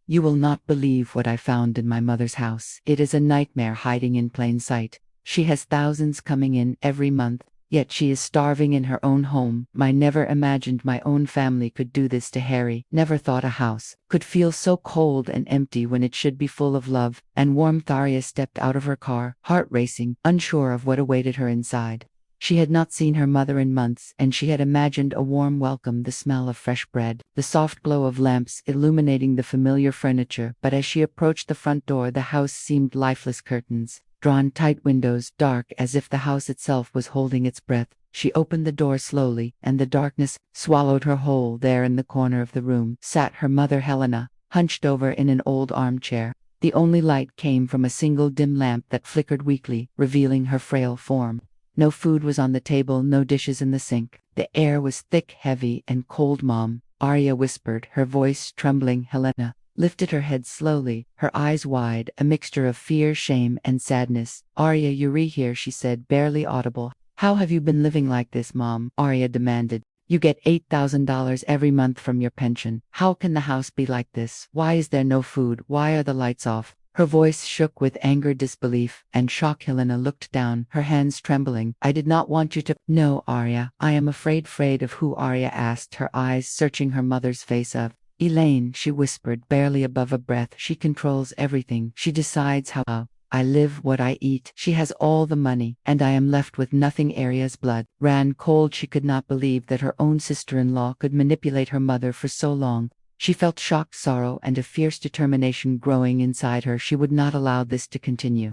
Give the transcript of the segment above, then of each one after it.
You will not believe what I found in my mother's house. It is a nightmare hiding in plain sight. She has thousands coming in every month, yet she is starving in her own home. I never imagined my own family could do this to Harry. Never thought a house could feel so cold and empty when it should be full of love and warmth. Arya stepped out of her car, heart racing, unsure of what awaited her inside. She had not seen her mother in months, and she had imagined a warm welcome, the smell of fresh bread, the soft glow of lamps illuminating the familiar furniture. But as she approached the front door, the house seemed lifeless. Curtains, drawn tight, windows dark as if the house itself was holding its breath. She opened the door slowly, and the darkness swallowed her whole. There in the corner of the room sat her mother Helena, hunched over in an old armchair. The only light came from a single dim lamp that flickered weakly, revealing her frail form. No food was on the table, no dishes in the sink. The air was thick, heavy, and cold. Mom, Arya whispered, her voice trembling. Helena lifted her head slowly, her eyes wide, a mixture of fear, shame, and sadness. Arya, you're here, she said, barely audible. How have you been living like this, Mom? Arya demanded. You get $8,000 every month from your pension. How can the house be like this? Why is there no food? Why are the lights off? Her voice shook with anger, disbelief, and shock. Helena looked down, her hands trembling. I did not want you to. No, Arya, I am afraid. Afraid of who? Arya asked, her eyes searching her mother's face. Of Elaine, she whispered, barely above a breath. She controls everything. She decides how I live, what I eat. She has all the money, and I am left with nothing. Arya's blood ran cold. She could not believe that her own sister-in-law could manipulate her mother for so long. She felt shock, sorrow, and a fierce determination growing inside her. She would not allow this to continue.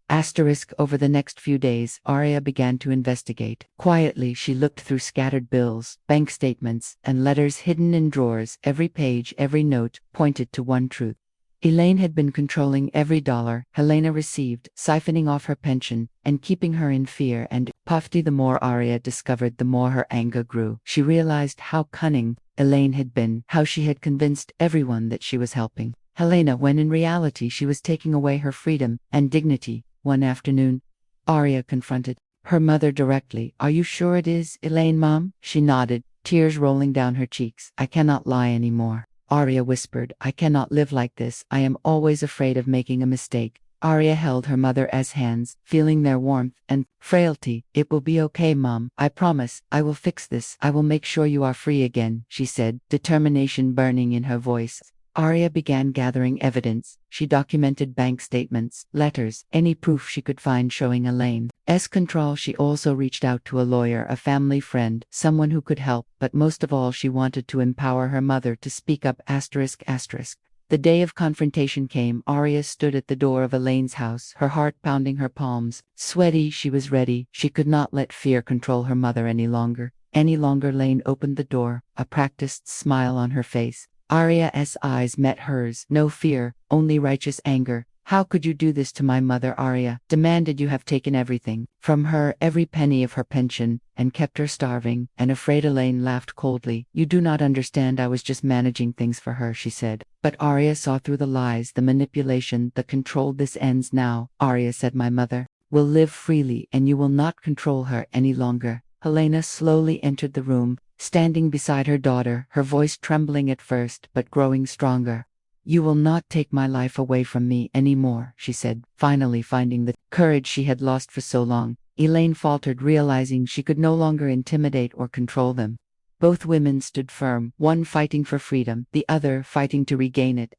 Over the next few days, Arya began to investigate. Quietly, she looked through scattered bills, bank statements, and letters hidden in drawers. Every page, every note, pointed to one truth. Elaine had been controlling every dollar Helena received, siphoning off her pension, and keeping her in fear and poverty. The more Arya discovered, the more her anger grew. She realized how cunning Elaine had been, how she had convinced everyone that she was helping Helena when in reality she was taking away her freedom and dignity. One afternoon, Arya confronted her mother directly. Are you sure it is Elaine, Mom? She nodded, tears rolling down her cheeks. I cannot lie anymore. Arya whispered, I cannot live like this. I am always afraid of making a mistake. Arya held her mother's hands, feeling their warmth and frailty. It will be okay, Mom. I promise. I will fix this. I will make sure you are free again, she said, determination burning in her voice. Arya began gathering evidence. She documented bank statements, letters, any proof she could find showing Elaine's control. She also reached out to a lawyer, a family friend, someone who could help, but most of all she wanted to empower her mother to speak up. The day of confrontation came. Arya stood at the door of Elaine's house, her heart pounding, her palms sweaty. She was ready. She could not let fear control her mother any longer. Elaine opened the door, a practiced smile on her face. Arya's eyes met hers, no fear, only righteous anger. How could you do this to my mother? Arya demanded. You have taken everything from her, every penny of her pension, and kept her starving and afraid. Elaine laughed coldly. You do not understand. I was just managing things for her, she said. But Arya saw through the lies, the manipulation, the control. This ends now, Arya said. My mother will live freely, and you will not control her any longer. Helena slowly entered the room, standing beside her daughter, her voice trembling at first but growing stronger. You will not take my life away from me anymore, she said, finally finding the courage she had lost for so long. Elaine faltered, realizing she could no longer intimidate or control them. Both women stood firm, one fighting for freedom, the other fighting to regain it.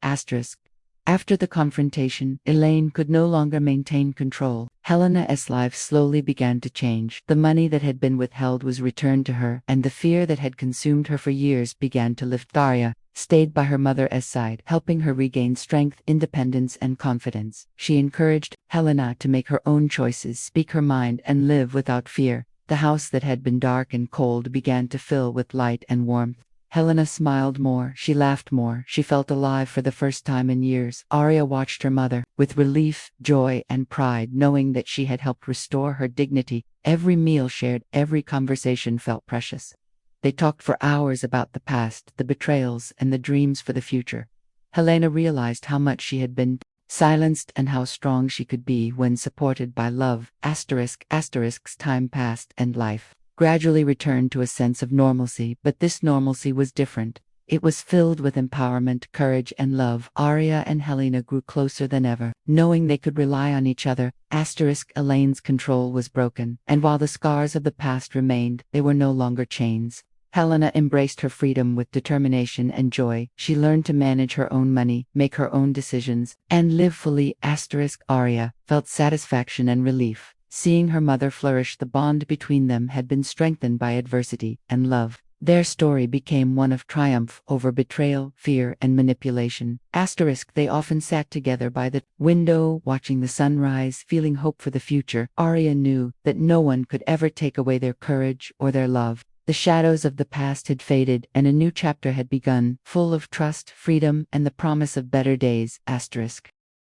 After the confrontation, Elaine could no longer maintain control. Helena's life slowly began to change. The money that had been withheld was returned to her, and the fear that had consumed her for years began to lift. Arya stayed by her mother's side, helping her regain strength, independence, and confidence. She encouraged Helena to make her own choices, speak her mind, and live without fear. The house that had been dark and cold began to fill with light and warmth. Helena smiled more, she laughed more, she felt alive for the first time in years. Arya watched her mother with relief, joy, and pride, knowing that she had helped restore her dignity. Every meal shared, every conversation felt precious. They talked for hours about the past, the betrayals, and the dreams for the future. Helena realized how much she had been silenced and how strong she could be when supported by love. Time passed and life gradually returned to a sense of normalcy, but this normalcy was different. It was filled with empowerment, courage, and love. Arya and Helena grew closer than ever, knowing they could rely on each other. Elaine's control was broken, and while the scars of the past remained, they were no longer chains. Helena embraced her freedom with determination and joy. She learned to manage her own money, make her own decisions, and live fully. Arya felt satisfaction and relief. Seeing her mother flourish, the bond between them had been strengthened by adversity and love. Their story became one of triumph over betrayal, fear, and manipulation. They often sat together by the window, watching the sunrise, feeling hope for the future. Arya knew that no one could ever take away their courage or their love. The shadows of the past had faded, and a new chapter had begun, full of trust, freedom, and the promise of better days.